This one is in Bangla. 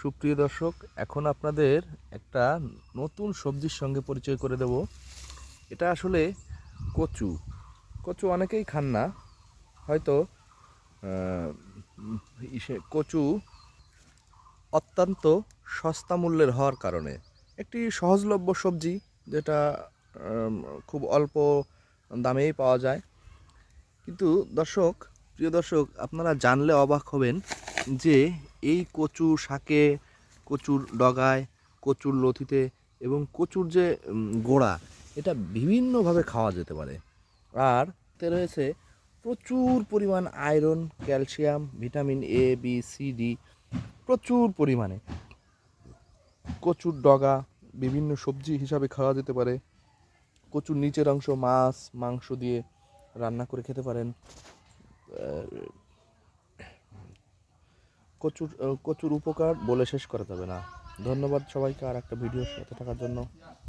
সুপ্রিয় দর্শক, এখন আপনাদের একটা নতুন সবজির সঙ্গে পরিচয় করে দেব। এটা আসলে কচু। কচু অনেকেই খান না হয়তো। কচু অত্যন্ত সস্তা মূল্যের হওয়ার কারণে একটি সহজলভ্য সবজি, যেটা খুব অল্প দামেই পাওয়া যায়। কিন্তু প্রিয় দর্শক, আপনারা জানলে অবাক হবেন যে এই কচু শাকে, কচুর ডগায়, কচুর লতিতে এবং কচুর যে গোড়া, এটা বিভিন্নভাবে খাওয়া যেতে পারে। আর এতে রয়েছে প্রচুর পরিমাণ iron, calcium, vitamin A, B, C, D প্রচুর পরিমাণে। কচুর ডগা বিভিন্ন সবজি হিসাবে খাওয়া যেতে পারে। কচুর নিচের অংশ মাছ, মাংস দিয়ে রান্না করে খেতে পারেন। কচুর উপকার বলে শেষ করা যাবে না। ধন্যবাদ সবাইকে আর একটা ভিডিওর সাথে থাকার জন্য।